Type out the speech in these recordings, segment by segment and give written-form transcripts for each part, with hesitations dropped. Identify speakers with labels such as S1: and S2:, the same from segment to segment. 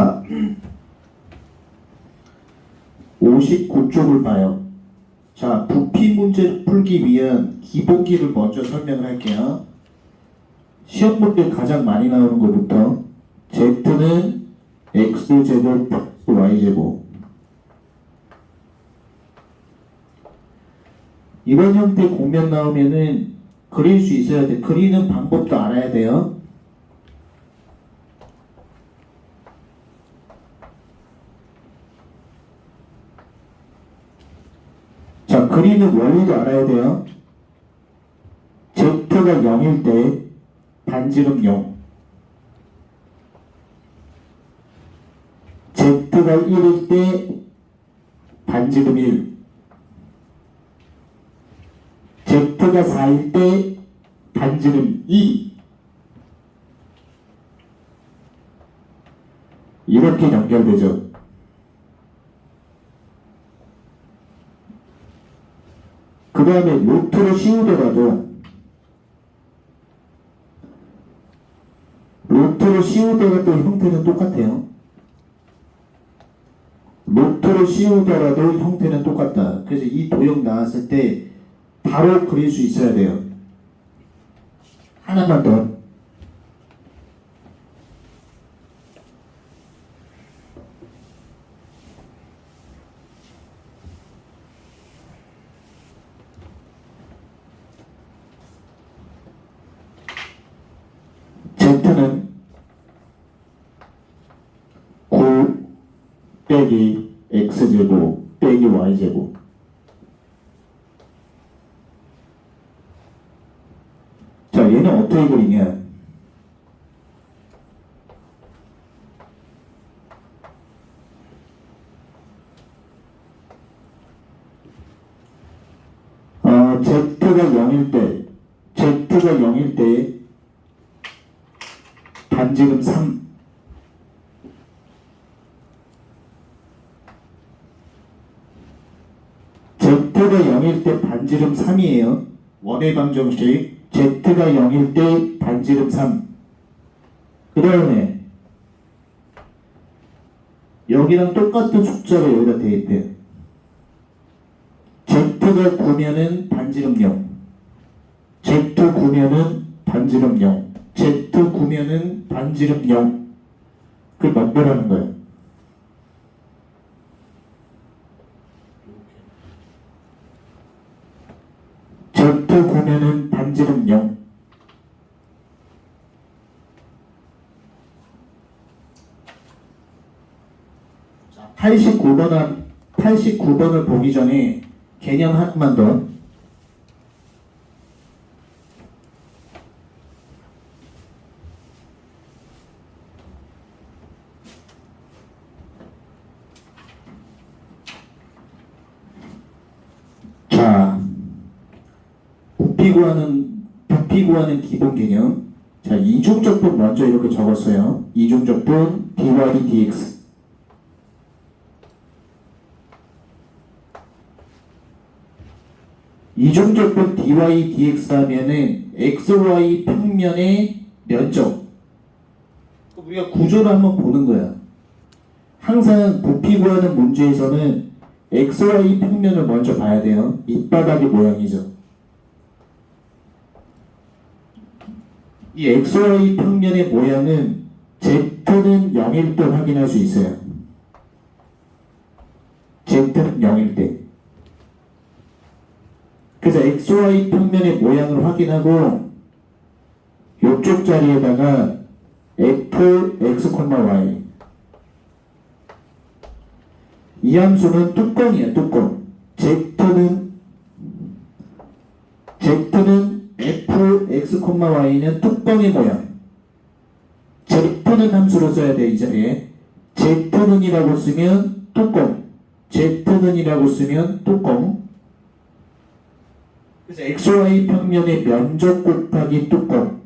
S1: 자, 59쪽을 봐요. 자, 부피 문제를 풀기 위한 기본기를 먼저 설명을 할게요. 시험 문제 가장 많이 나오는 것부터 Z는 X제곱 플러스 Y제곱. 이런 형태 공면 나오면은 그릴 수 있어야 돼. 그리는 방법도 알아야 돼요. 자, 그리는 원리도 알아야 돼요. Z가 0일 때 반지름 0. Z가 1일 때 반지름 1. Z가 4일 때 반지름 2. 이렇게 연결되죠. 그 다음에 루트로 씌우더라도 형태는 똑같아요. 루트로 씌우더라도 형태는 똑같다. 그래서 이 도형 나왔을 때 바로 그릴 수 있어야 돼요. 하나만 더. Z는 9 빼기 X제곱 빼기 Y제곱. 자, 얘는 어떻게 그리냐? Z가 0일 때 반지름 3. Z가 0일 때 반지름 3이에요. 원의 방정식. Z가 0일 때 반지름 3. 그 다음에 여기랑 똑같은 숫자가 여기다 대입해요. Z가 9면은 반지름 0. Z 9면은 반지름 0. Z 9면은 반지름 0. 그걸 넘겨라는 거예요. Z 9면은 반지름 0. 자, 89번을 보기 전에 개념 하나만 더. 자, 부피 구하는 기본 개념. 자, 이중적분 먼저 이렇게 적었어요. 이중적분 dy dx. 이중적분 dy dx 하면은 xy 평면의 면적. 우리가 구조를 한번 보는 거야. 항상 부피 구하는 문제에서는 xy 평면을 먼저 봐야 돼요. 밑바닥의 모양이죠. 이 xy 평면의 모양은 z는 0일 때 확인할 수 있어요. z는 0일 때. 그래서 xy 평면의 모양을 확인하고 이쪽 자리에다가 f, x, y. 이 함수는 뚜껑이야, 뚜껑. Z는 f, x, y는 뚜껑의 모양. Z는 함수로 써야 돼, 이 자리에. Z는이라고 쓰면 뚜껑. Z는이라고 쓰면 뚜껑. 그래서 XY 평면의 면적 곱하기 뚜껑.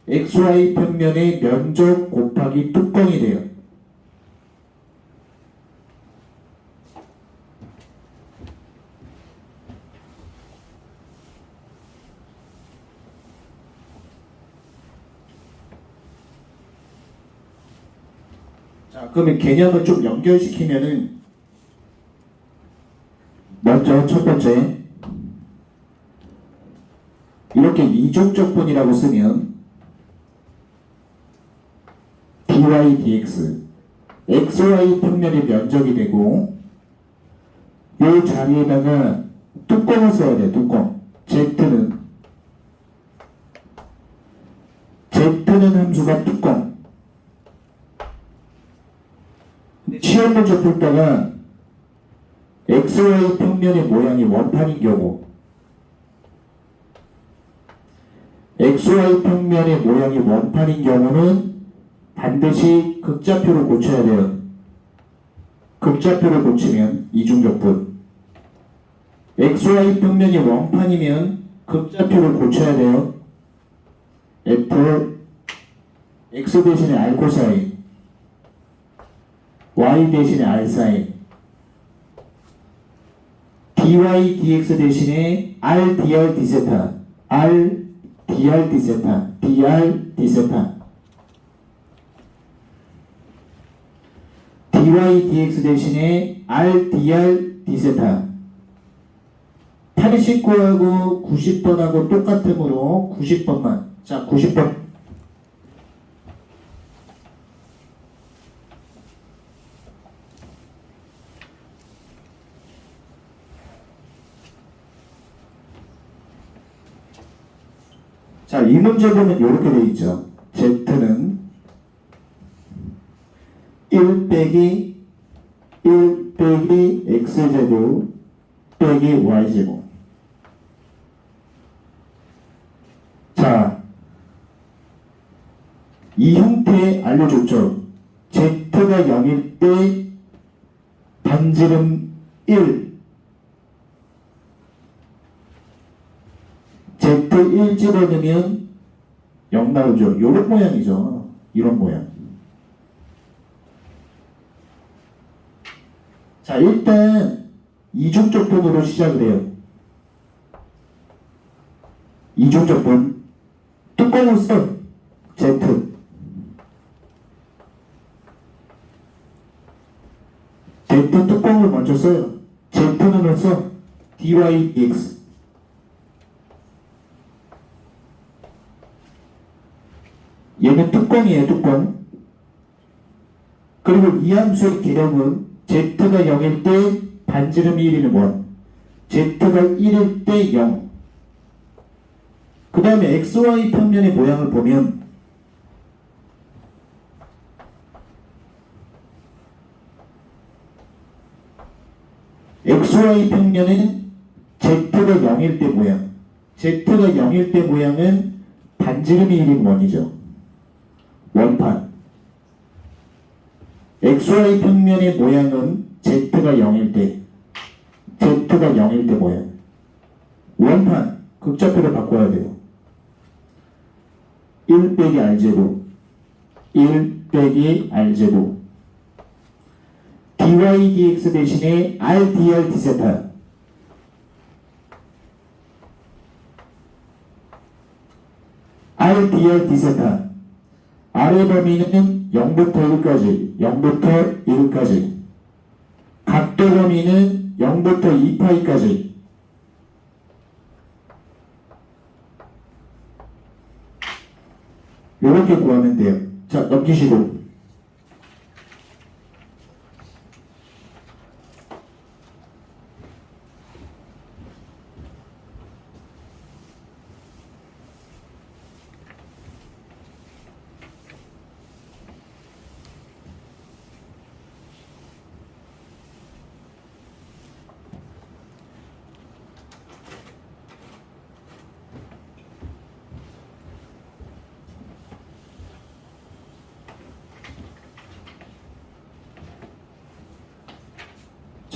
S1: XY 평면의 면적 곱하기 뚜껑이 돼요. 자, 그러면 개념을 좀 연결시키면은 먼저 첫 번째 이렇게 이중적분이라고 쓰면 dy dx xy 평면의 면적이 되고 이 자리에다가 뚜껑을 써야 돼. 뚜껑. z는 함수가 뚜껑. 시험 문제 풀다가 xy 평면의 모양이 원판인 경우 xy 평면의 모양이 원판인 경우는 반드시 극좌표를 고쳐야 돼요. 극좌표를 고치면 이중적분. xy 평면이 원판이면 극좌표를 고쳐야 돼요. f x 대신에 r 코사인 y 대신에 r 사인 dy dx 대신에 r dr d세타 r dr d세타 dr d세타 dy dx 대신에 r dr d세타 89하고 90번하고 똑같으므로 90번만. 자, 90번. 자, 이 문제 보면 이렇게 되어 있죠. z는 1 빼기 x제곱 빼기 y제곱. 자, 이 형태 알려줬죠. z가 0일 때 반지름 1 z1 집어넣으면 0 나오죠. 이런 모양이죠. 이런 모양. 자, 일단 이중적분으로 시작을 해요. 이중적분. 뚜껑을 써. z. 뚜껑을 먼저 써요. z는 써. dy dx. 얘는 뚜껑이에요. 뚜껑. 그리고 이 함수의 개념은 z가 0일 때 반지름이 1인 1, z가 1일 때 0. 그 다음에 xy 평면의 모양을 보면 xy 평면은 z가 0일 때 모양, z가 0일 때 모양은 반지름이 1인 1이죠. 원판. xy 평면의 모양은 z가 0일 때, z가 0일 때 모양. 원판. 극좌표를 바꿔야 돼요. 1 빼기 r제곱 1 빼기 r제곱 dy dx 대신에 r dr d세타 r dr d세타 r의 범위는 0부터 1까지 0부터 1까지 각도 범위는 0부터 2파이까지 이렇게 구하면 돼요. 자, 넘기시고.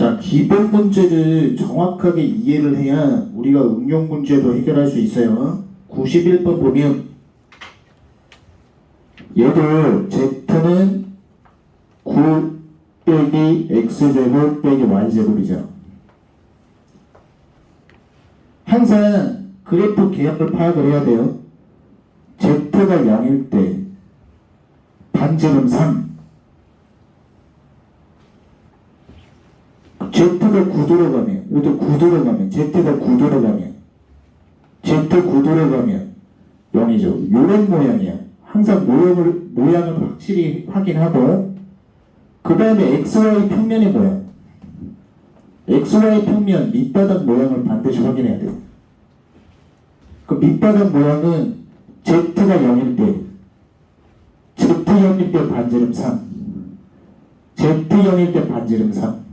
S1: 자, 기본 문제를 정확하게 이해를 해야 우리가 응용 문제도 해결할 수 있어요. 91번 보면 얘도 z는 9 빼기 x제곱 빼기 y제곱이죠. 항상 그래프 개념을 파악을 해야 돼요. z가 0일 때 반지름 3 Z가 9도로 가면, 이것도 9도로 가면, Z가 9도로 가면, Z 9도로 가면 0이죠. 요런 모양이야. 항상 모양을 확실히 확인하고, 그 다음에 XY 평면의 모양. XY 평면 밑바닥 모양을 반드시 확인해야 돼요. 그 밑바닥 모양은 Z가 0일 때, Z 0일 때 반지름 3, Z 0일 때 반지름 3.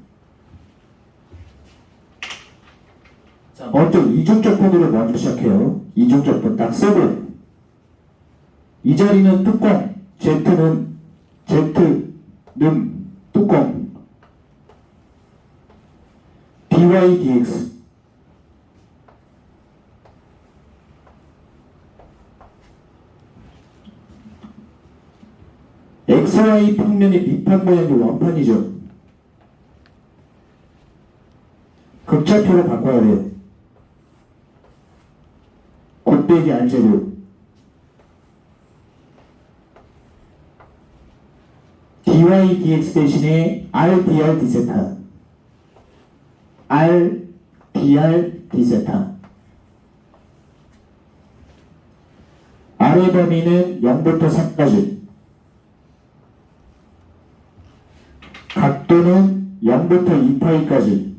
S1: 자, 먼저 이중적분으로 먼저 시작해요. 이중적분 딱 쓰고, 이 자리는 뚜껑, Z는 뚜껑, dy dx. XY 평면의 밑판 모양이 원판이죠. 극좌표로 바꿔야 돼요. 곱빼기 R제곱 dy dx 대신에 r dr d세타 r dr d세타. 아래 범위는 0부터 3까지, 각도는 0부터 2파이까지,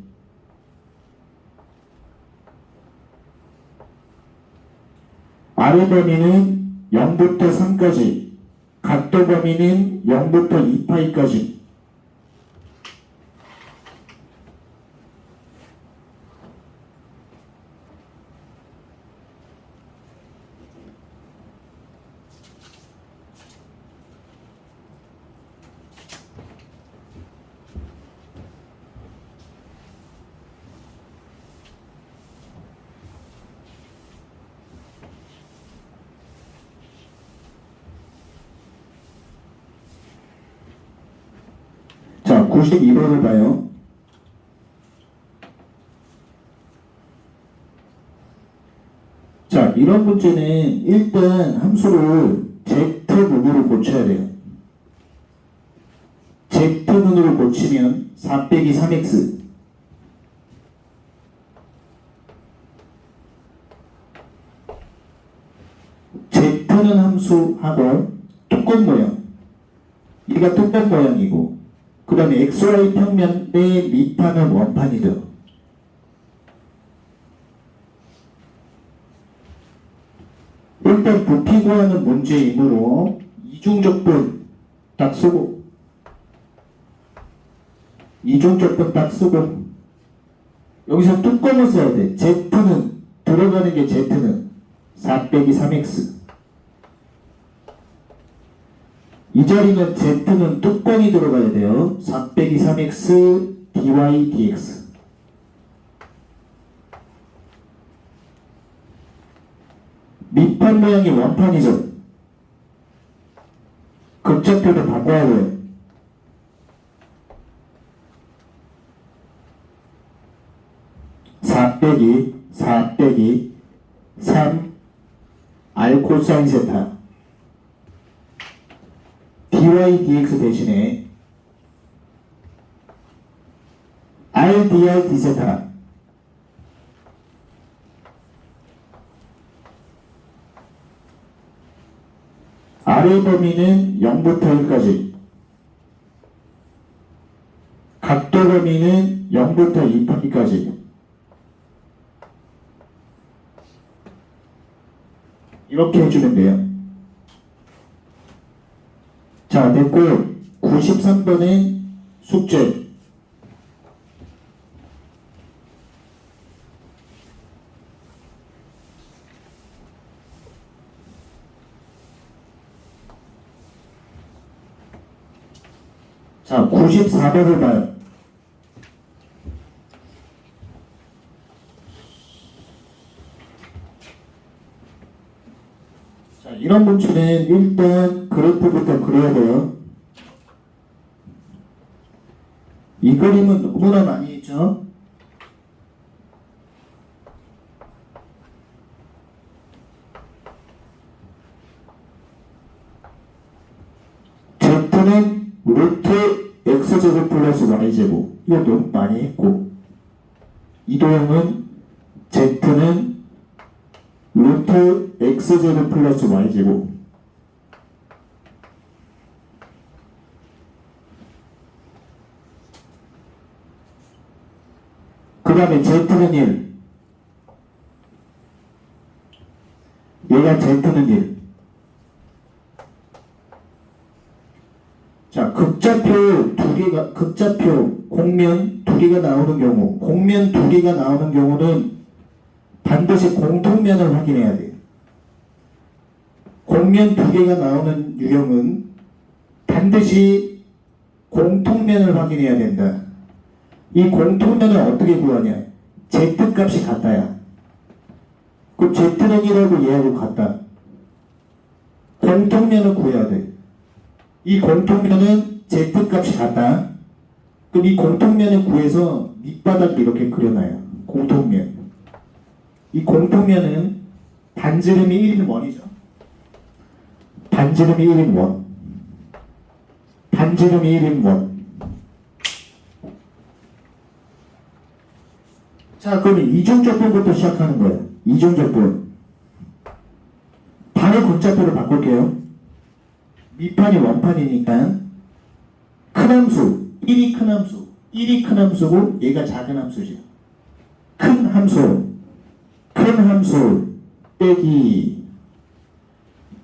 S1: 아래 범위는 0부터 3까지, 각도 범위는 0부터 2파이까지. 자, 92번을 봐요. 자, 이런 문제는 일단 함수를 Z문으로 고쳐야 돼요. Z문으로 고치면 4 빼기 3x, Z는 함수하고 뚜껑 모양, 얘가 뚜껑 모양이고, 그 다음에 XY 평면의 밑판은 원판이죠. 일단 부피 구하는 문제이므로 이중적분 딱 쓰고, 여기서 뚜껑을 써야 돼. Z는 들어가는 게 Z는 4 빼기 3x. 이 자리는 Z는 뚜껑이 들어가야 돼요. 4 빼기 3x dy dx. 밑판 모양이 원판이죠. 극좌표를 바꿔야 돼요. (4 빼기 3) r 코사인 세타 dy dx 대신에 r dr d세타. 아래 범위는 0부터 1까지, 각도 범위는 0부터 2파이까지. 이렇게 해주면 돼요. 자, 됐고 93번의 숙제. 자, 94번을 봐요. 자, 이런 문제는 일단 그래프부터 그려야 돼요. 이 그림은 너무나 많이 했죠? Z는 루트 x제곱 플러스 y제곱, 이것도 많이 했고, 이도형은 z는 루트 x제곱 플러스 y제곱. 그 다음에 z는 1. 얘가 z는 1. 자, 극좌표 공면 두 개가 나오는 경우, 공면 두 개가 나오는 경우는 반드시 공통면을 확인해야 돼요. 공면 두 개가 나오는 유형은 반드시 공통면을 확인해야 된다. 이 공통면을 어떻게 구하냐? z값이 같다야. 그 z는 1하고 얘하고 같다. 공통면을 구해야 돼. 이 공통면은 z값이 같다. 그럼 이 공통면을 구해서 밑바닥 이렇게 그려놔요. 공통면. 이 공통면은 반지름이 1인 원이죠. 반지름이 1인 원. 반지름이 1인 원. 자, 그러면 이중적분부터 시작하는 거예요. 이중적분. 바로 극좌표로 바꿀게요. 밑판이 원판이니까 큰 함수, 1이 큰 함수, 1이 큰 함수고 얘가 작은 함수죠. 큰 함수 빼기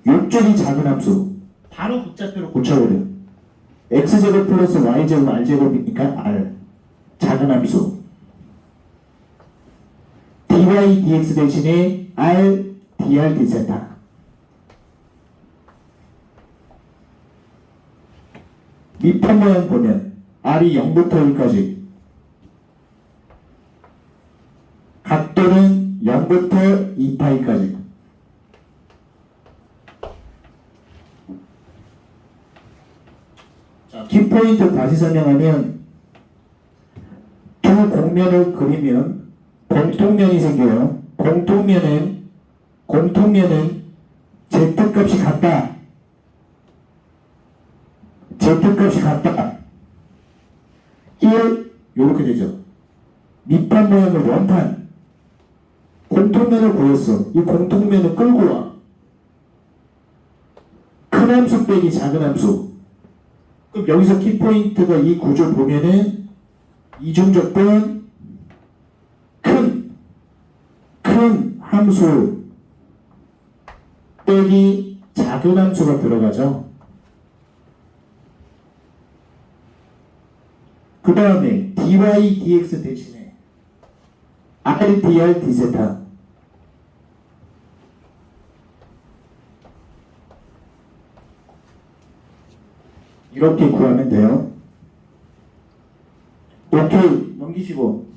S1: 요쪽이 작은 함수. 바로 극좌표로 고쳐버려. x제곱 플러스 y제곱 r제곱이니까 r. 작은 함수. dy dx 대신에 r dr dθ. 밑판 모양 보면 r이 0부터 1까지, 각도는 0부터 2파이까지. 자, 키포인트 다시 설명하면 두 공면을 그리면 공통면이 생겨요. 공통면은 z값이 같다. z값이 같다. 1 요렇게 되죠. 밑판 모양을 원판. 공통면을 구했어. 이 공통면을 끌고 와. 큰 함수 빼기 작은 함수. 그럼 여기서 키포인트가 이 구조 보면은 이중적분 큰 함수 빼기 작은 함수가 들어가죠. 그 다음에 dy dx 대신에 r dr dθ. 이렇게 구하면 돼요. 오케이, 넘기시고.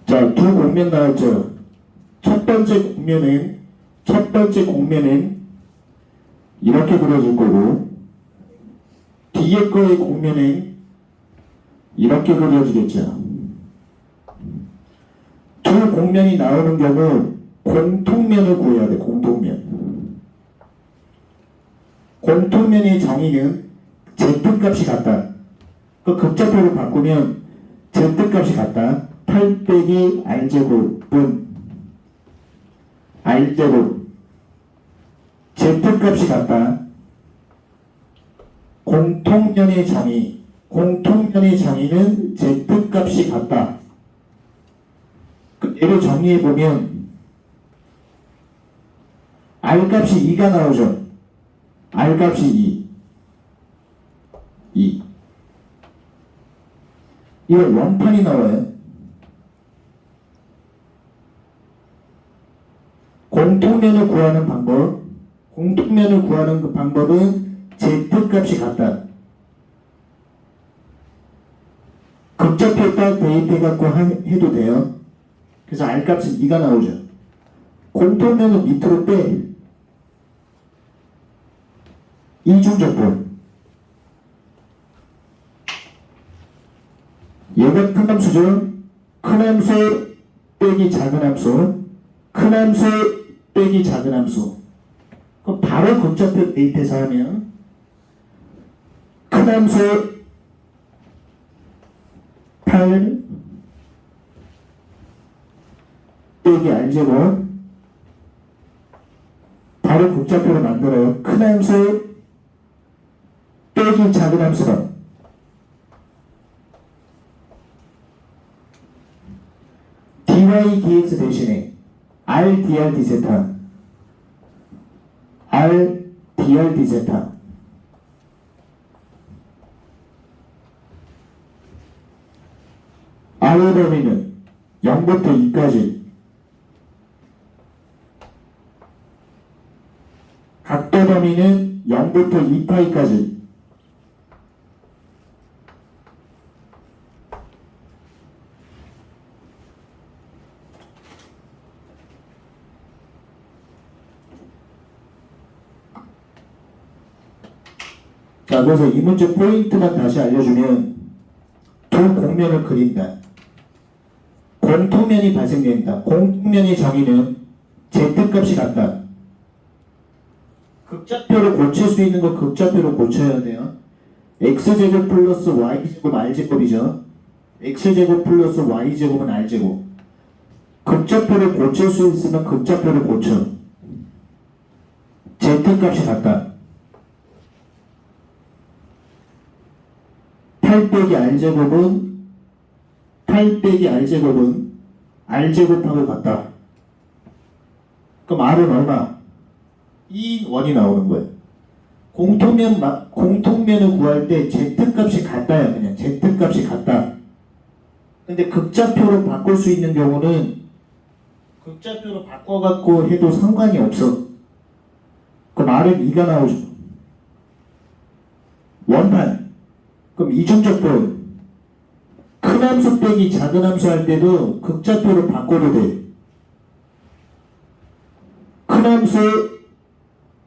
S1: 자, 두 공면 나왔죠. 첫 번째 공면은 이렇게 그려줄 거고, 뒤에 거의 공면은 이렇게 그려지겠죠. 두 공면이 나오는 경우 공통면을 구해야 돼. 공통면의 정의는 z값이 같다. 그 극좌표로 바꾸면 z값이 같다. 8 빼기 r제곱은 r제곱. z값이 같다. 공통면의 정의는 z값이 같다. 얘를 정리해보면 r값이 2가 나오죠. r값이 2. 이건 원판이 나와요. 공통면을 구하는 그 방법은 z값이 같다. 극좌표 딱 대입해갖고 해도 돼요. 그래서 r값은 2가 나오죠. 공통면을 밑으로 빼. 이중적분. 얘가 큰 함수죠. 큰 함수 빼기 작은 함수. 큰 함수 빼기 작은 함수. 그럼 바로 극좌표 대입해서 하면 큰 함수 8 빼기 r제곱. 바로 극좌표를 만들어요. 큰 함수 빼기 작은 함수가 dy dx 대신에 r dr d세타 r dr d세타 r의 범위는 0부터 2까지 각도 범위는 0부터 2파이까지 자, 그래서 이 문제 포인트만 다시 알려주면 두 공면을 그린다. 공통면이 발생된다. 공통면의 정의는 z값이 같다. 극좌표를 고칠 수 있는 거 극좌표로 고쳐야 돼요. x제곱 플러스 y제곱 r제곱이죠. x제곱 플러스 y제곱은 r제곱. 극좌표를 고칠 수 있으면 극좌표를 고쳐. z값이 같다. 8 빼기 r제곱은 8 빼기 r제곱은 r제곱하고 같다. 그럼 r은 얼마? 2인 원이 나오는 거예요. 공통면을 구할 때 z값이 같다야. 그냥 z값이 같다. 근데 극좌표로 바꿀 수 있는 경우는 극좌표로 바꿔갖고 해도 상관이 없어. 그럼 r은 2가 나오죠. 원판. 그럼 이중적분. 큰 함수 빼기 작은 함수 할 때도 극좌표로 바꿔도 돼. 큰 함수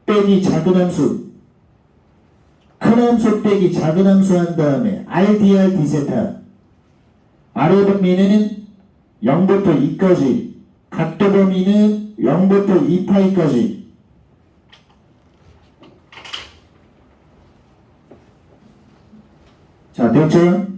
S1: 빼기 작은 함수. 큰 함수 빼기 작은 함수 한 다음에 RDR D세타. 아래 범위는 0부터 2까지. 각도 범위는 0부터 2파이까지. 자, 됐죠?